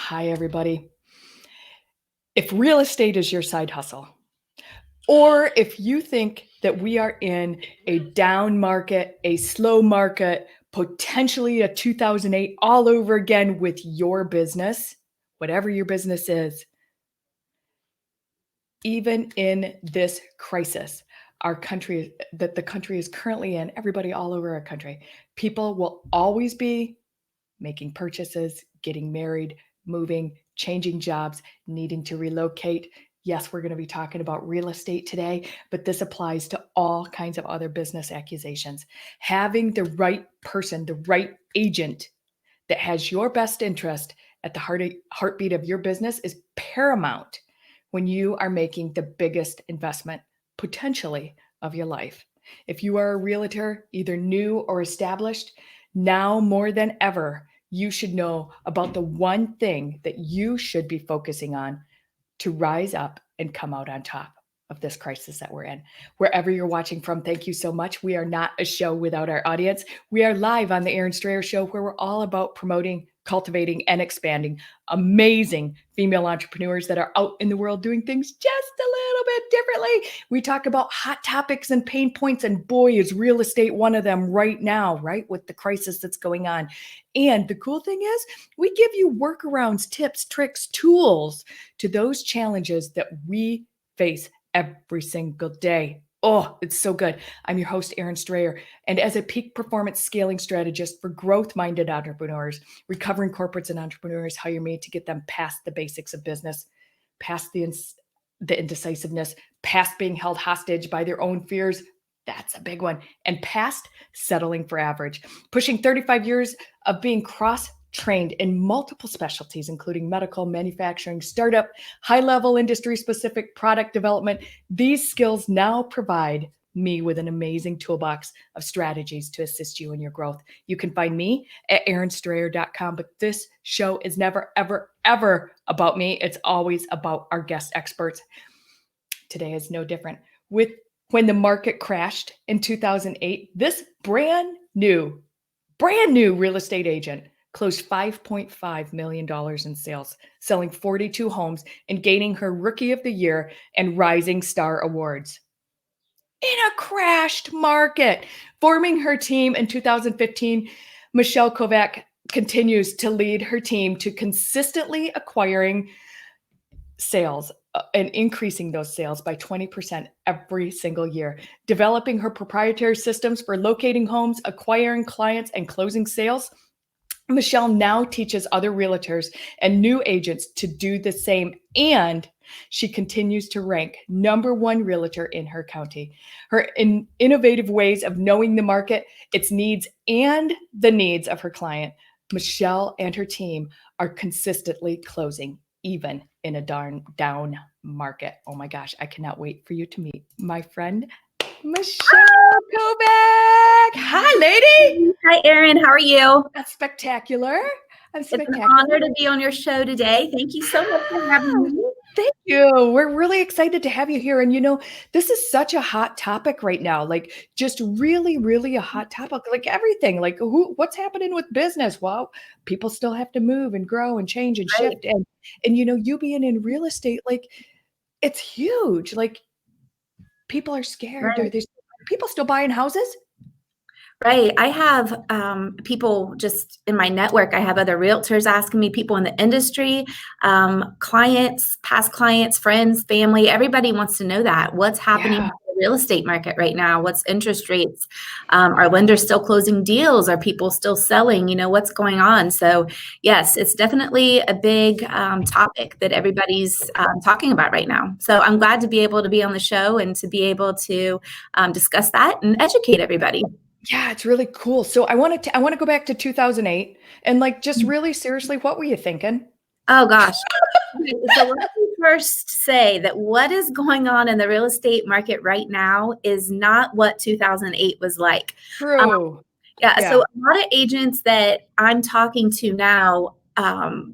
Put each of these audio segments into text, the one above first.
Hi, everybody. If real estate is your side hustle, or if you think that we are in a down market, a slow market, potentially a 2008 all over again with your business, whatever your business is, even in this crisis, the country is currently in, everybody all over our country, people will always be making purchases, getting married, moving, changing jobs, needing to relocate. Yes, we're going to be talking about real estate today, but this applies to all kinds of other business acquisitions. Having the right person, the right agent that has your best interest at the heartbeat of your business is paramount when you are making the biggest investment potentially of your life. If you are a realtor, either new or established, now more than ever, you should know about the one thing that you should be focusing on to rise up and come out on top of this crisis that we're in. Wherever you're watching from, thank you so much. We are not a show without our audience. We are live on the Erin Strayer Show, where we're all about promoting, cultivating, and expanding amazing female entrepreneurs that are out in the world doing things just a little bit differently. We talk about hot topics and pain points, and boy, is real estate one of them right now, right? With the crisis that's going on. And the cool thing is, we give you workarounds, tips, tricks, tools to those challenges that we face every single day. Oh, it's so good. I'm your host, Erin Strayer. And as a peak performance scaling strategist for growth-minded entrepreneurs, recovering corporates and entrepreneurs hire me to get them past the basics of business, past the indecisiveness, past being held hostage by their own fears. That's a big one. And past settling for average. Pushing 35 years of being cross-trained in multiple specialties, including medical, manufacturing, startup, high-level industry-specific product development. These skills now provide me with an amazing toolbox of strategies to assist you in your growth. You can find me at erinstrayer.com, but this show is never, ever, ever about me. It's always about our guest experts. Today is no different. When the market crashed in 2008, this brand new real estate agent closed $5.5 million in sales, selling 42 homes and gaining her Rookie of the Year and Rising Star awards. In a crashed market, forming her team in 2015, Michelle Kovach continues to lead her team to consistently acquiring sales and increasing those sales by 20% every single year, developing her proprietary systems for locating homes, acquiring clients, and closing sales. Michelle now teaches other realtors and new agents to do the same, and she continues to rank #1 realtor in her county. Her innovative ways of knowing the market, its needs, and the needs of her client, Michelle and her team are consistently closing, even in a down market. Oh my gosh, I cannot wait for you to meet my friend, Michelle Kovach. Hi, lady. Hi, Erin. How are you? That's spectacular. It's an honor to be on your show today. Thank you so much for having me. Thank you. We're really excited to have you here. And, this is such a hot topic right now, like just really, really a hot topic, like everything, like what's happening with business? Well, people still have to move and grow and change and shift. And you being in real estate, like it's huge. Like people are scared. Right. There's people still buying houses. Right. I have people just in my network. I have other realtors asking me, people in the industry, clients, past clients, friends, family. Everybody wants to know that. What's happening in the real estate market right now? What's interest rates? Are lenders still closing deals? Are people still selling? What's going on? So yes, it's definitely a big topic that everybody's talking about right now. So I'm glad to be able to be on the show and to be able to discuss that and educate everybody. Yeah, it's really cool. So I want to go back to 2008 and just really seriously, what were you thinking? Oh gosh. So let me first say that what is going on in the real estate market right now is not what 2008 was like. True. So a lot of agents that I'm talking to now,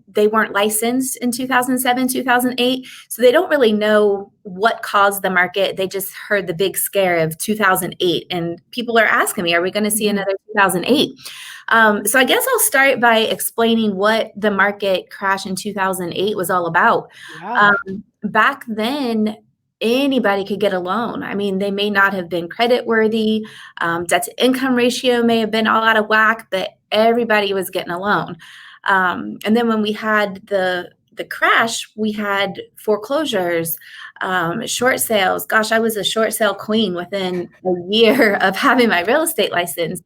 they weren't licensed in 2007, 2008. So they don't really know what caused the market. They just heard the big scare of 2008. And people are asking me, are we going to see another 2008? So I guess I'll start by explaining what the market crash in 2008 was all about. Yeah. Back then, anybody could get a loan. I mean, they may not have been credit worthy. Debt to income ratio may have been all out of whack, but everybody was getting a loan. And then when we had the crash, we had foreclosures, short sales. Gosh, I was a short sale queen within a year of having my real estate license.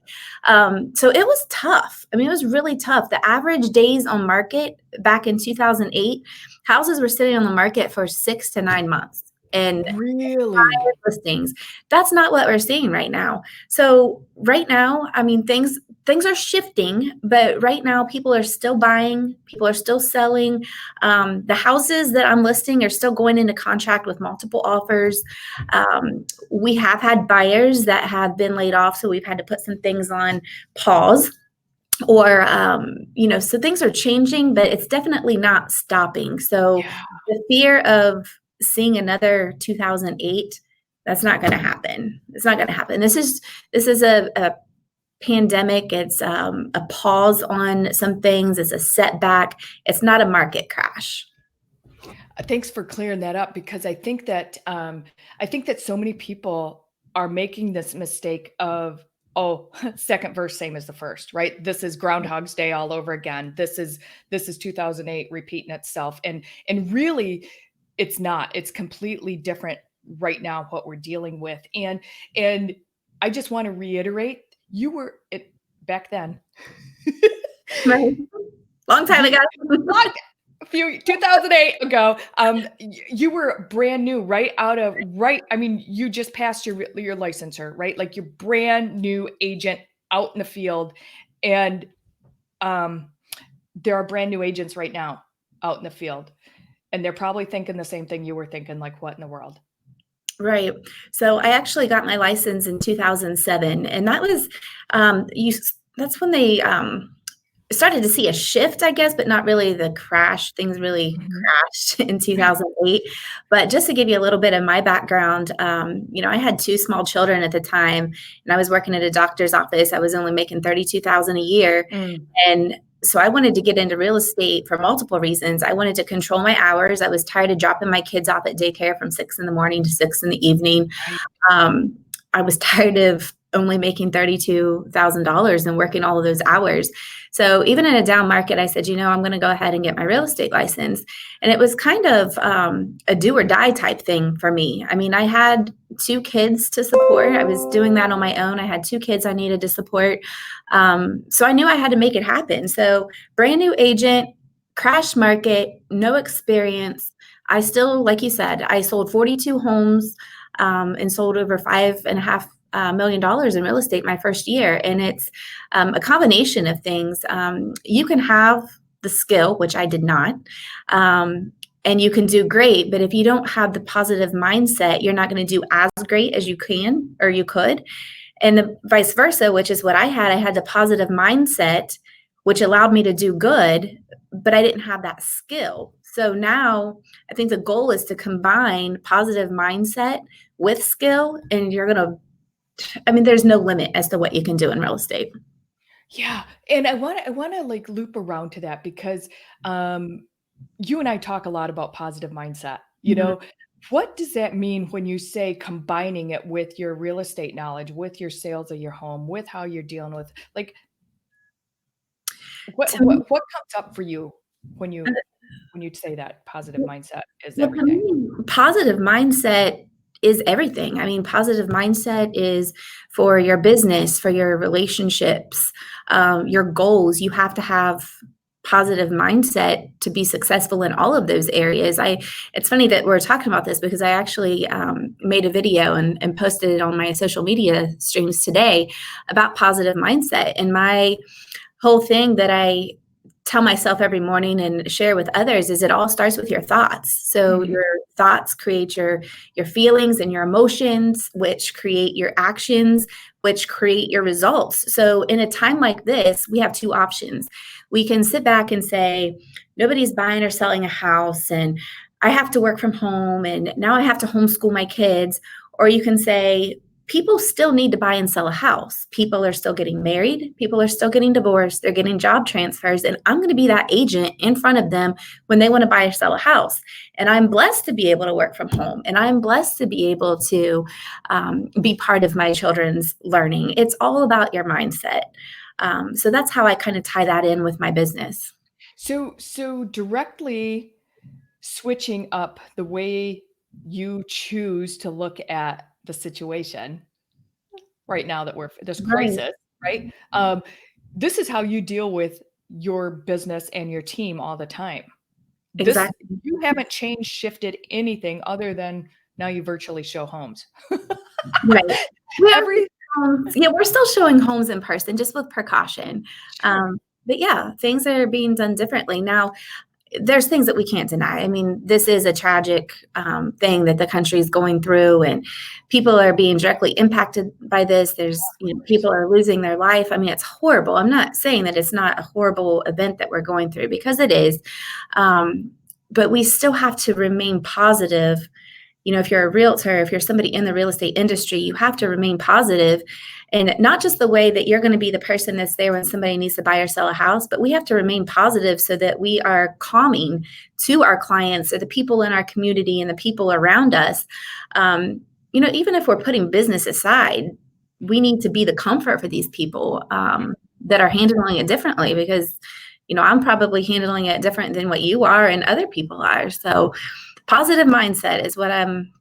So it was tough. I mean, it was really tough. The average days on market back in 2008, houses were sitting on the market for 6 to 9 months. And Really? listings. That's not what we're seeing right now. So right now, I mean, things are shifting, but right now people are still buying, people are still selling. The houses that I'm listing are still going into contract with multiple offers. We have had buyers that have been laid off, so we've had to put some things on pause. Or, so things are changing, but it's definitely not stopping. So Yeah. the fear of seeing another 2008, that's not going to happen. It's not going to happen. This is a pandemic. It's a pause on some things. It's a setback. It's not a market crash. Thanks for clearing that up, because I think that so many people are making this mistake of, oh, second verse same as the first, right? This is Groundhog's Day all over again. This is 2008 repeating itself, and really, it's not. It's completely different right now what we're dealing with, and I just want to reiterate, you were it back then. Right. Long time ago. A few 2008 ago, you were brand new, I mean, you just passed your licensure, right? Like, you're brand new agent out in the field, and there are brand new agents right now out in the field, and they're probably thinking the same thing you were thinking, like, what in the world? Right. So I actually got my license in 2007, and that was that's when they started to see a shift, I guess, but not really the crash. Things really crashed in 2008. But just to give you a little bit of my background, I had 2 small children at the time, and I was working at a doctor's office. I was only making $32,000 a year, and so I wanted to get into real estate for multiple reasons. I wanted to control my hours. I was tired of dropping my kids off at daycare from 6 in the morning to 6 in the evening. I was tired of only making $32,000 and working all of those hours. So even in a down market, I said, I'm going to go ahead and get my real estate license. And it was kind of a do or die type thing for me. I mean, I had 2 kids to support. I was doing that on my own. I had 2 kids I needed to support. So I knew I had to make it happen. So brand new agent, crash market, no experience. I still, like you said, I sold 42 homes and sold over $5.5 million in real estate my first year. And it's a combination of things. You can have the skill, which I did not, and you can do great. But if you don't have the positive mindset, you're not going to do as great as you can or you could. And the vice versa, which is what I had the positive mindset, which allowed me to do good, but I didn't have that skill. So now I think the goal is to combine positive mindset with skill, and there's no limit as to what you can do in real estate. Yeah, and I wanna, like, loop around to that, because, you and I talk a lot about positive mindset, Mhm. What does that mean when you say combining it with your real estate knowledge, with your sales of your home, with how you're dealing with, like, To me, what comes up for you when you say that positive mindset is well, to everything? me, positive mindset is everything. I mean, positive mindset is for your business, for your relationships, your goals. You have to have positive mindset to be successful in all of those areas. It's funny that we're talking about this because I actually made a video and posted it on my social media streams today about positive mindset. And my whole thing that I tell myself every morning and share with others is it all starts with your thoughts. So Mhm. your thoughts create your feelings and your emotions, which create your actions, which create your results. So in a time like this, we have 2 options. We can sit back and say, nobody's buying or selling a house, and I have to work from home, and now I have to homeschool my kids. Or you can say, people still need to buy and sell a house. People are still getting married. People are still getting divorced. They're getting job transfers. And I'm going to be that agent in front of them when they want to buy or sell a house. And I'm blessed to be able to work from home. And I'm blessed to be able to be part of my children's learning. It's all about your mindset. So that's how I kind of tie that in with my business. So directly switching up the way you choose to look at the situation right now that we're this Right. crisis, right? This is how you deal with your business and your team all the time. This Exactly. you haven't changed, shifted anything other than now you virtually show homes. Right. We are, Every yeah, we're still showing homes in person, just with precaution. Sure. But yeah, things are being done differently now. There's things that we can't deny. I mean, this is a tragic thing that the country is going through, and people are being directly impacted by this. There's, people are losing their life. I mean, it's horrible. I'm not saying that it's not a horrible event that we're going through, because it is. But we still have to remain positive. If you're a realtor, if you're somebody in the real estate industry, you have to remain positive, and not just the way that you're going to be the person that's there when somebody needs to buy or sell a house, but we have to remain positive so that we are calming to our clients or the people in our community and the people around us. Even if we're putting business aside, we need to be the comfort for these people that are handling it differently, because I'm probably handling it different than what you are and other people are. So positive mindset is what I'm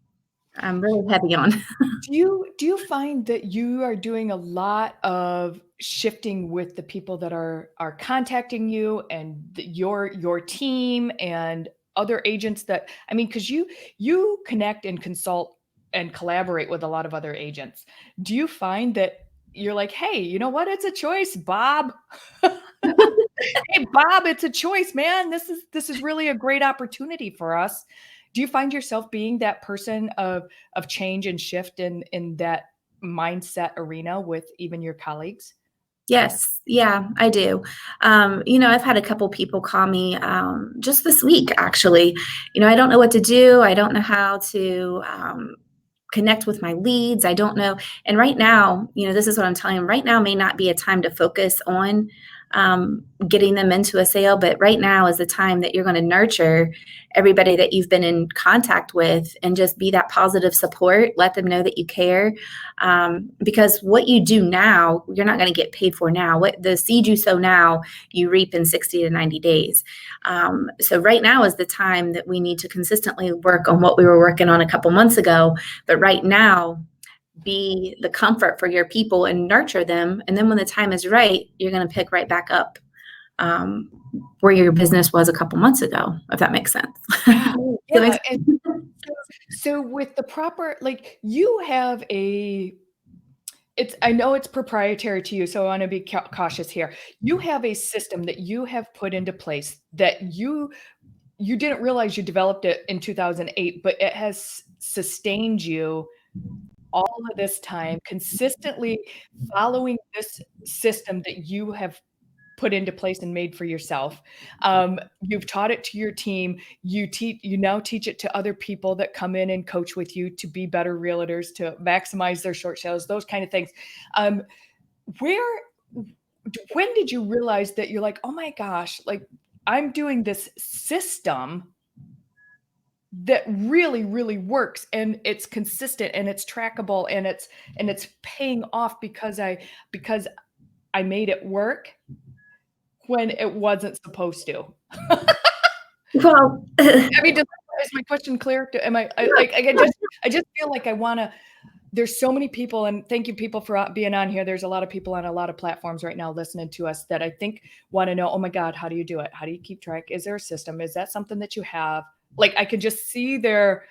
really heavy on. Do you find that you are doing a lot of shifting with the people that are contacting you and your team and other agents that I mean, because you connect and consult and collaborate with a lot of other agents. Do you find that you're like, hey, you know what? It's a choice, Bob. Hey, Bob, it's a choice, man. This is really a great opportunity for us. Do you find yourself being that person of change and shift in that mindset arena with even your colleagues? Yes. Yeah, I do. I've had a couple people call me just this week, actually. I don't know what to do. I don't know how to connect with my leads. I don't know. And right now, this is what I'm telling them. Right now may not be a time to focus on getting them into a sale, but right now is the time that you're going to nurture everybody that you've been in contact with and just be that positive support. Let them know that you care, because what you do now, you're not going to get paid for now. What the seed you sow now, you reap in 60 to 90 days. So right now is the time that we need to consistently work on what we were working on a couple months ago. But right now, be the comfort for your people and nurture them. And then when the time is right, you're going to pick right back up where your business was a couple months ago, if that makes sense. Yeah. That Yeah. makes And so with the proper, like you have I know it's proprietary to you, so I want to be cautious here. You have a system that you have put into place that you didn't realize you developed it in 2008, but it has sustained you all of this time, consistently following this system that you have put into place and made for yourself. You've taught it to your team. You now teach it to other people that come in and coach with you to be better realtors, to maximize their short sales, those kind of things. Where when did you realize that you're like, oh my gosh, like I'm doing this system that really, really works and it's consistent and it's trackable and it's paying off because I made it work when it wasn't supposed to. well, I mean, is my question clear? Am I just feel like there's so many people, and thank you people for being on here. There's a lot of people on a lot of platforms right now listening to us that I think want to know, oh my God, how do you do it? How do you keep track? Is there a system? Is that something that you have? Like I can just see their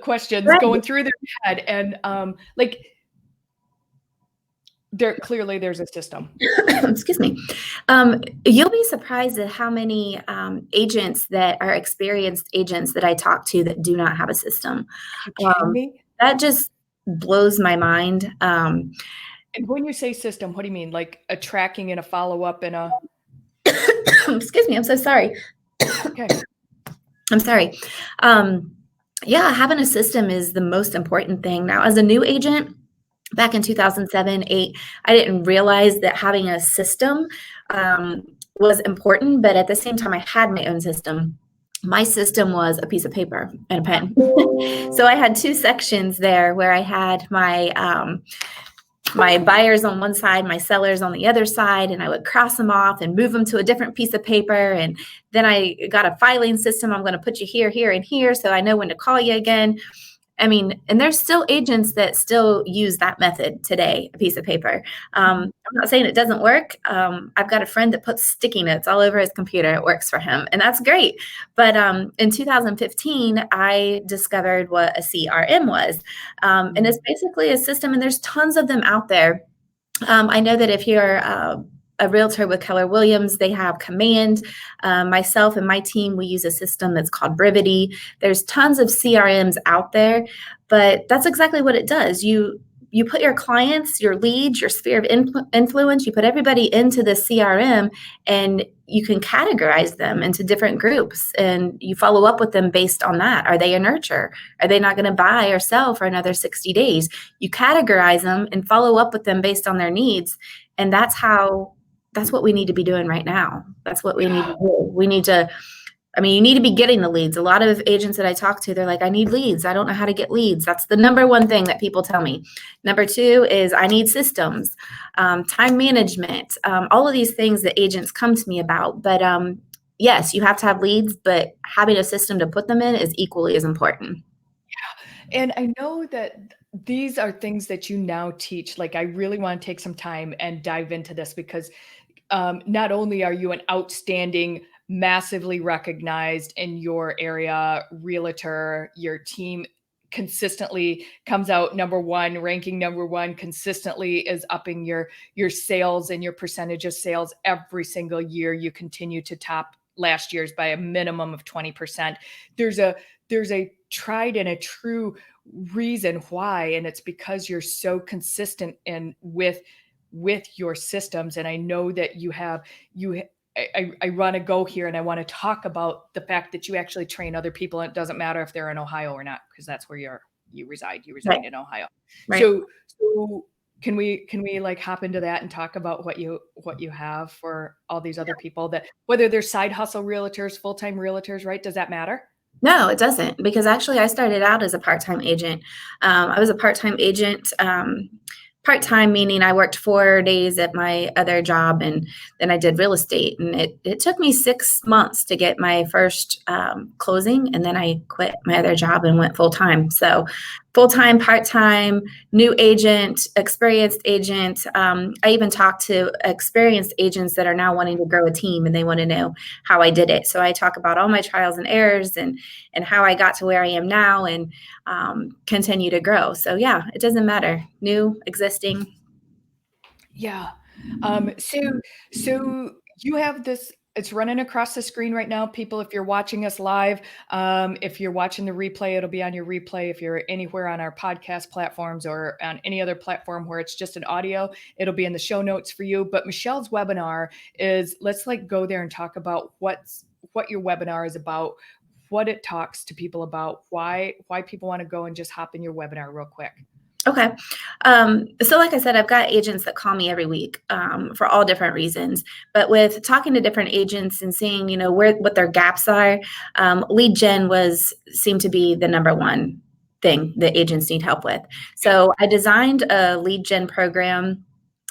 questions right. going through their head. And like there's a system. Excuse me. You'll be surprised at how many agents that are experienced agents that I talk to that do not have a system. Are you kidding me? That just blows my mind. And when you say system, what do you mean? Like a tracking and a follow-up and a Excuse me, I'm so sorry. Okay. I'm sorry. Yeah, having a system is the most important thing. Now, as a new agent, back in 2007, 8, I didn't realize that having a system was important, but at the same time, I had my own system. My system was a piece of paper and a pen. So I had 2 sections there where I had my buyers on one side, my sellers on the other side, and I would cross them off and move them to a different piece of paper. And then I got a filing system. I'm going to put you here, here, and here, so I know when to call you again. I mean, and there's still agents that still use that method today, a piece of paper. I'm not saying it doesn't work. I've got a friend that puts sticky notes all over his computer. It works for him, and that's great. But in 2015, I discovered what a CRM was. And it's basically a system, and there's tons of them out there. I know that if you're a realtor with Keller Williams, they have Command. Myself and my team, we use a system that's called Brevity. There's tons of CRMs out there, but that's exactly what it does. You put your clients, your leads, your sphere of influence, you put everybody into the CRM, and you can categorize them into different groups, and you follow up with them based on that. Are they a nurture? Are they not going to buy or sell for another 60 days? You categorize them and follow up with them based on their needs. And that's what we need to be doing right now. That's what we need to do. You need to be getting the leads. A lot of agents that I talk to, they're like, I need leads. I don't know how to get leads. That's the number one thing that people tell me. Number 2 is I need systems, time management, all of these things that agents come to me about. But yes, you have to have leads, but having a system to put them in is equally as important. Yeah. And I know that these are things that you now teach. Like, I really want to take some time and dive into this because not only are you an outstanding, massively recognized in your area realtor, your team consistently comes out number 1, ranking number 1, consistently is upping your sales and your percentage of sales every single year. You continue to top last year's by a minimum of 20%. There's a tried and a true reason why, and it's because you're so consistent and with your systems. And I know that I want to go here and I want to talk about the fact that you actually train other people, and it doesn't matter if they're in Ohio or not, because that's where you reside. You reside Right. in Ohio. Right. So can we like hop into that and talk about what you have for all these other people, that whether they're side hustle realtors, full-time realtors, right? Does that matter? No, it doesn't, because actually I started out as a part-time agent. I was a part-time agent, part-time meaning I worked 4 days at my other job, and then I did real estate. And it took me 6 months to get my first closing, and then I quit my other job and went full-time. So full-time, part-time, new agent, experienced agent. I even talked to experienced agents that are now wanting to grow a team, and they want to know how I did it. So I talk about all my trials and errors and how I got to where I am now, and continue to grow. So yeah, it doesn't matter, new, existing. Yeah. So you have this, it's running across the screen right now. People, if you're watching us live, if you're watching the replay, it'll be on your replay. If you're anywhere on our podcast platforms or on any other platform where it's just an audio, it'll be in the show notes for you. But Michelle's webinar is, let's go there and talk about what your webinar is about, what it talks to people about, why people want to go and just hop in your webinar real quick. Okay. So like I said, I've got agents that call me every week for all different reasons. But with talking to different agents and seeing, what their gaps are, LeadGen seemed to be the number one thing that agents need help with. So I designed a LeadGen program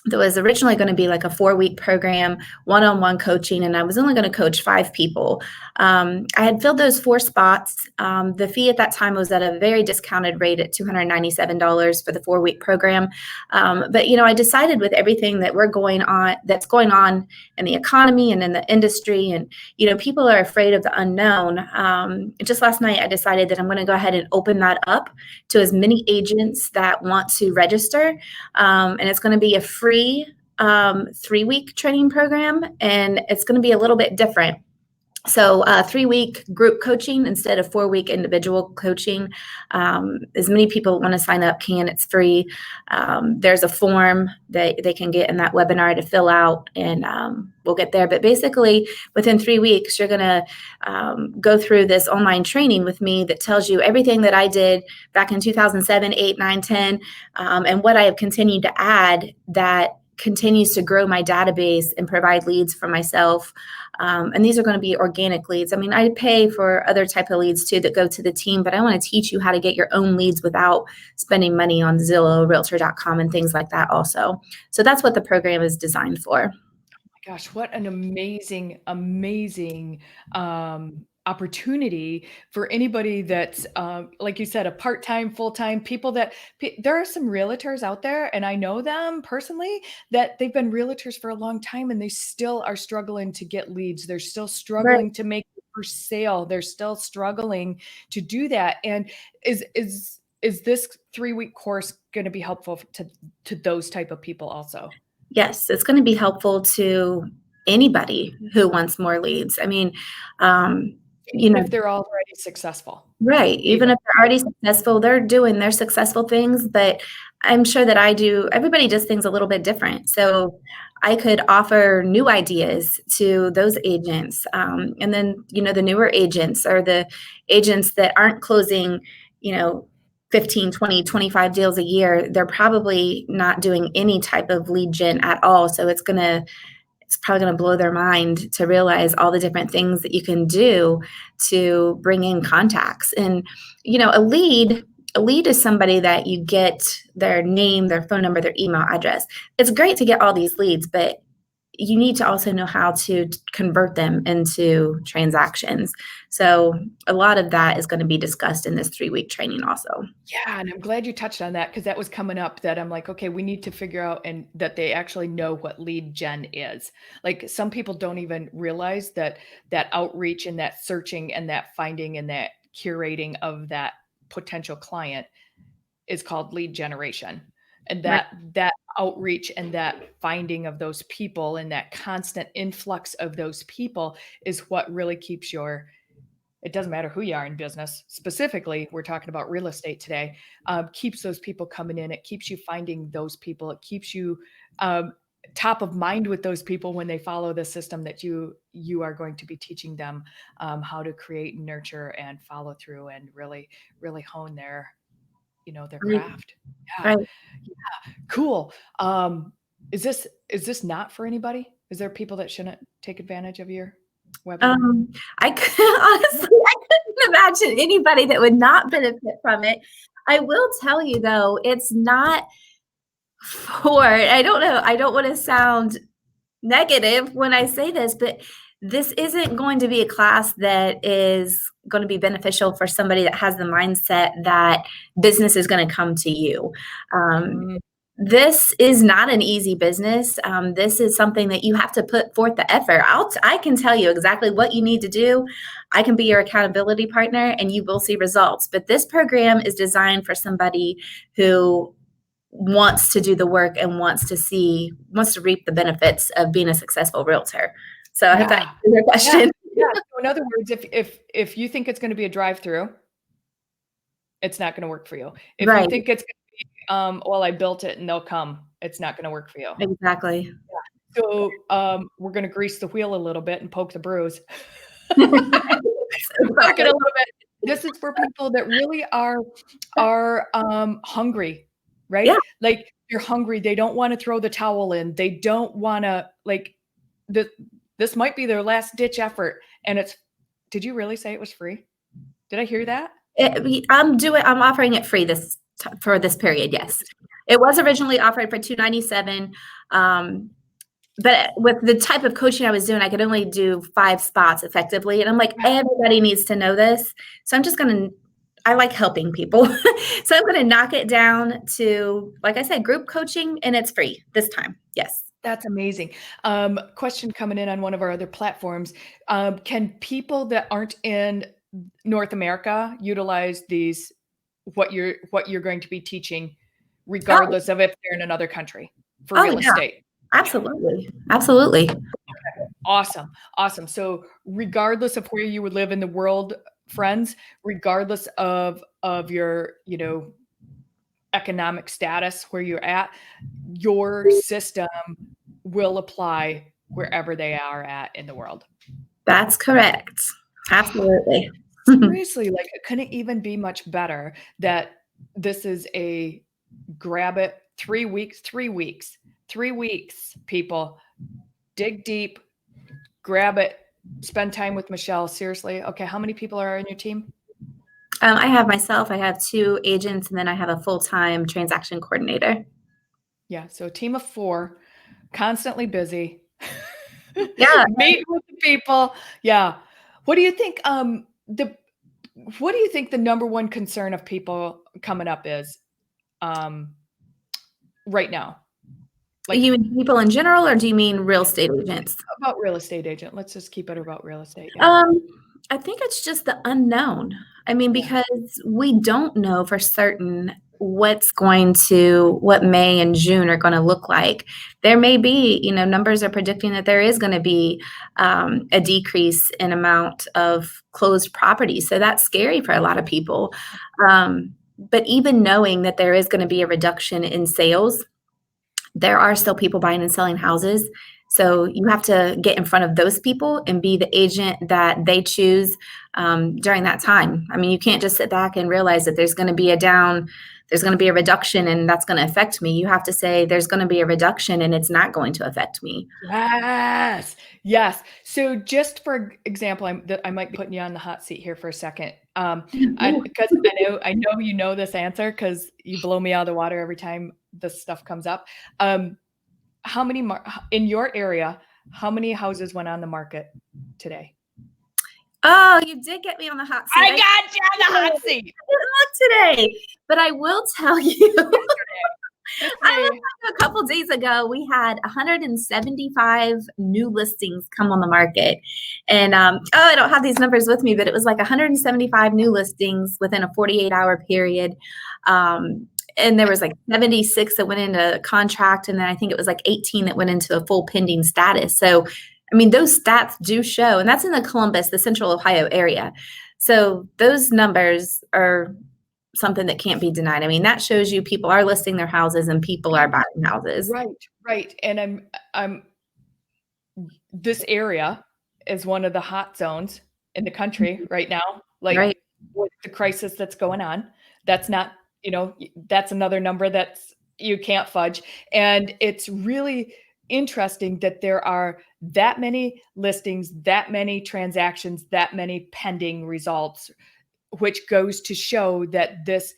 that was originally going to be like a 4-week program, one-on-one coaching, and I was only going to coach 5 people. I had filled those 4 spots. The fee at that time was at a very discounted rate at $297 for the 4-week program. But I decided with everything that's going on in the economy and in the industry, and people are afraid of the unknown. Just last night, I decided that I'm going to go ahead and open that up to as many agents that want to register, and it's going to be a free 3-week training program, and it's going to be a little bit different. So 3-week group coaching instead of 4-week individual coaching. As many people want to sign up can. It's free. There's a form that they can get in that webinar to fill out, and we'll get there. But basically, within 3 weeks, you're going to go through this online training with me that tells you everything that I did back in 2007, 8, 9, 10, and what I have continued to add that continues to grow my database and provide leads for myself. And these are going to be organic leads. I mean, I pay for other type of leads too that go to the team, but I want to teach you how to get your own leads without spending money on Zillow, Realtor.com, and things like that also. So that's what the program is designed for. Gosh, what an amazing, amazing opportunity for anybody that's, like you said, a part-time, full-time people that there are some realtors out there, and I know them personally, that they've been realtors for a long time and they still are struggling to get leads. They're still Right. struggling to make the first sale. They're still struggling to do that. And is this 3-week course going to be helpful to those type of people also? Yes, it's going to be helpful to anybody who wants more leads. I mean, you Even know, if they're already successful. right. Even Even if they're already successful, they're doing their successful things, but I'm sure that everybody does things a little bit different. So I could offer new ideas to those agents. And then, the newer agents or the agents that aren't closing, 15, 20, 25 deals a year, they're probably not doing any type of lead gen at all. So it's probably going to blow their mind to realize all the different things that you can do to bring in contacts. And, a lead is somebody that you get their name, their phone number, their email address. It's great to get all these leads, but you need to also know how to convert them into transactions. So a lot of that is going to be discussed in this 3-week training also. Yeah, and I'm glad you touched on that because that was coming up that I'm like, okay, we need to figure out and that they actually know what lead gen is. Like some people don't even realize that outreach and that searching and that finding and that curating of that potential client is called lead generation. And Right. that outreach and that finding of those people and that constant influx of those people is what really keeps it doesn't matter who you are in business. Specifically, we're talking about real estate today. Keeps those people coming in. It keeps you finding those people. It keeps you top of mind with those people when they follow the system that you are going to be teaching them how to create and nurture and follow through and really hone their their Right. craft. Yeah, Right. cool. Is this not for anybody? Is there people that shouldn't take advantage of your webinar? I could honestly, I couldn't imagine anybody that would not benefit from it. I will tell you though, it's not I don't know, I don't want to sound negative when I say this, but this isn't going to be a class that is going to be beneficial for somebody that has the mindset that business is going to come to you. Mm, This is not an easy business. This is something that you have to put forth the effort. I can tell you exactly what you need to do. I can be your accountability partner and you will see results. But this program is designed for somebody who wants to do the work and wants to reap the benefits of being a successful realtor. So I hope that yeah. answers your question. Yeah. So in other words, if you think it's going to be a drive-through, it's not going to work for you. If you Right. think it's going to be, well, I built it and they'll come, it's not going to work for you. Exactly. So we're going to grease the wheel a little bit and poke the bruise. Poke it a little bit. This is for people that really are hungry, right? Yeah. Like you're hungry. They don't want to throw the towel in. They don't want to like this might be their last ditch effort. And did you really say it was free? Did I hear that? I'm offering it free for this period. Yes. It was originally offered for $297. But with the type of coaching I was doing, I could only do 5 spots effectively. And I'm like, everybody needs to know this. So I like helping people. So I'm going to knock it down to, like I said, group coaching, and it's free this time. Yes. That's amazing. Question coming in on one of our other platforms. Can people that aren't in North America utilize what you're going to be teaching, Oh, regardless of if they're in another country for oh real yeah, estate? absolutely. Absolutely. Awesome. Awesome. So regardless of where you would live in the world, friends, regardless of your, economic status where you're at, your system will apply wherever they are at in the world. That's correct. Absolutely. Seriously, like it couldn't even be much better that this is a grab it 3 weeks, 3 weeks, 3 weeks, people. Dig deep, grab it, spend time with Michelle. Seriously. Okay, how many people are on your team? I have myself, I have 2 agents, and then I have a full-time transaction coordinator. Yeah, so a team of 4, constantly busy. Yeah. Meet with the people. Yeah. What do you think, what do you think the number one concern of people coming up is, right now? You Like mean people in general, or do you mean real estate agents? about real estate agent. Let's just keep it about real estate. Yeah. I think it's just the unknown. I mean, Yeah. because we don't know for certain what May and June are gonna look like. There may be, numbers are predicting that there is gonna be, a decrease in amount of closed properties, so that's scary for a lot of people. But even knowing that there is gonna be a reduction in sales, there are still people buying and selling houses. So you have to get in front of those people and be the agent that they choose during that time. I mean, you can't just sit back and realize that there's going to be a reduction and that's going to affect me. You have to say there's going to be a reduction and it's not going to affect me. Yes. Yes. So just for example, I might be putting you on the hot seat here for a second. Because I know you know this answer because you blow me out of the water every time this stuff comes up. How many in your area? How many houses went on the market today? Oh, you did get me on the hot seat. I got you on the hot seat. I didn't look today, but I will tell you. I Yesterday. looked a couple days ago, we had 175 new listings come on the market. And I don't have these numbers with me, but it was like 175 new listings within a 48-hour period. And there was like 76 that went into contract, and then I think it was like 18 that went into a full pending status. So, I mean, those stats do show, and that's in the Columbus, the Central Ohio area. So those numbers are something that can't be denied. I mean, that shows you people are listing their houses and people are buying houses. Right, right. And I'm this area is one of the hot zones in the country right now, like Right. with the crisis that's going on. That's not, that's another number that's you can't fudge. And it's really interesting that there are that many listings, that many transactions, that many pending results, which goes to show that this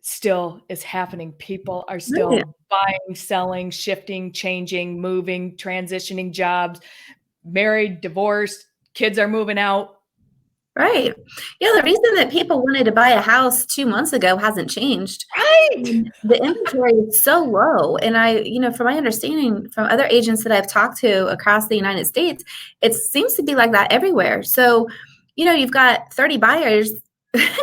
still is happening. People are Right. still buying, selling, shifting, changing, moving, transitioning jobs, married, divorced, kids are moving out. Right. Yeah, the reason that people wanted to buy a house 2 months ago hasn't changed. Right. The inventory is so low. And from my understanding from other agents that I've talked to across the United States, it seems to be like that everywhere. So, you've got 30 buyers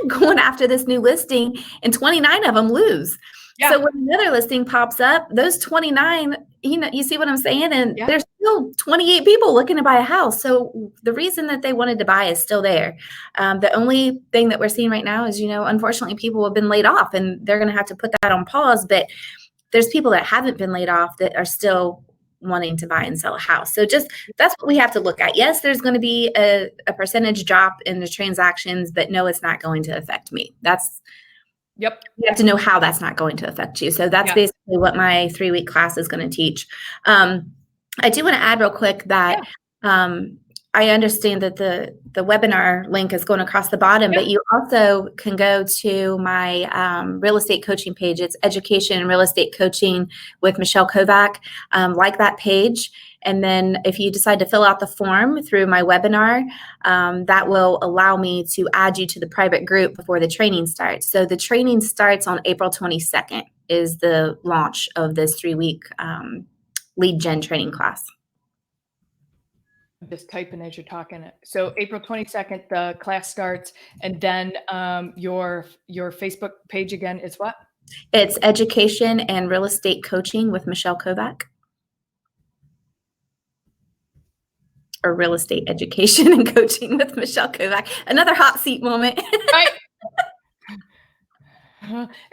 going after this new listing and 29 of them lose. Yeah. So when another listing pops up, those 29, you see what I'm saying? And Yeah. there's still 28 people looking to buy a house. So the reason that they wanted to buy is still there. The only thing that we're seeing right now is, unfortunately, people have been laid off and they're going to have to put that on pause. But there's people that haven't been laid off that are still wanting to buy and sell a house. So just that's what we have to look at. Yes, there's going to be a percentage drop in the transactions, but no, it's not going to affect me. Yep. You have to know how that's not going to affect you. So that's basically what my 3-week class is going to teach. I do want to add real quick that I understand that the webinar link is going across the bottom, but you also can go to my real estate coaching page. It's Education and Real Estate Coaching with Michelle Kovach. Like that page. And then if you decide to fill out the form through my webinar, that will allow me to add you to the private group before the training starts. So the training starts on April 22nd is the launch of this 3-week LeadGen training class. I'm just typing as you're talking. So April 22nd, the class starts. And then your Facebook page again is what? It's Education and Real Estate Coaching with Michelle Kovach. or real estate education and coaching with Michelle Kovach. Another hot seat moment. Right.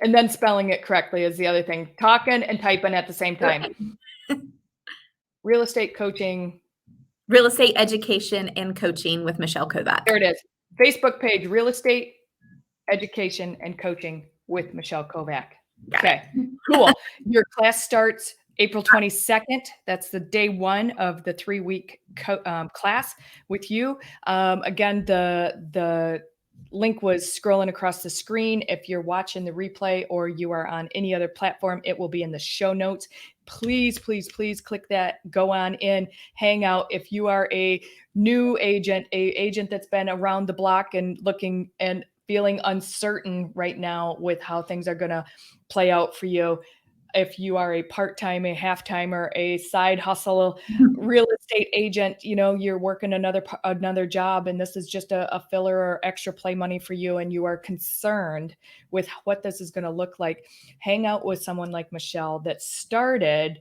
And then spelling it correctly is the other thing. Talking and typing at the same time. Real estate coaching. Real estate education and coaching with Michelle Kovach. There it is. Facebook page, real estate education and coaching with Michelle Kovach. Okay, cool. Your class starts April 22nd. That's the day one of the 3-week class with you. Again, the link was scrolling across the screen. If you're watching the replay or you are on any other platform, it will be in the show notes. Please, please, please click that, go on in, hang out. If you are a new agent, a agent that's been around the block and looking and feeling uncertain right now with how things are going to play out for you, if you are a part-time, a half-timer, a side hustle, real estate agent, you know, you're working another job and this is just a filler or extra play money for you and you are concerned with what this is going to look like, hang out with someone like Michelle that started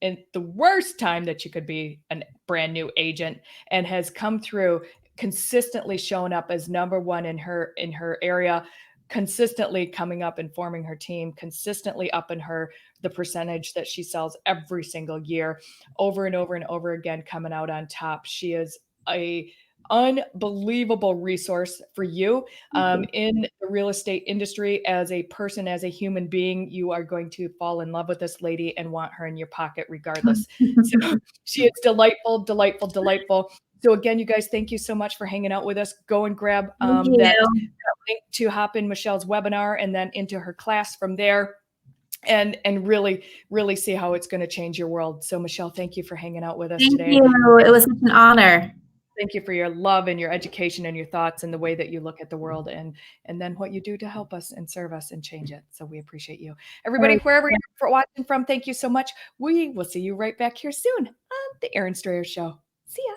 in the worst time that you could be a brand new agent and has come through, consistently showing up as number one in her area, consistently coming up and forming her team, consistently upping the percentage that she sells every single year, over and over and over again, coming out on top. She is a unbelievable resource for you in the real estate industry. As a person, as a human being, you are going to fall in love with this lady and want her in your pocket regardless. So she is delightful, delightful, delightful. So again, you guys, thank you so much for hanging out with us. Go and grab that link to hop in Michelle's webinar and then into her class from there. And really, really see how it's going to change your world. So Michelle, thank you for hanging out with us today. Thank you. It was such an honor. Thank you for your love and your education and your thoughts and the way that you look at the world and then what you do to help us and serve us and change it. So we appreciate you. Everybody, wherever you're watching from, thank you so much. We will see you right back here soon on the Erin Strayer Show. See ya.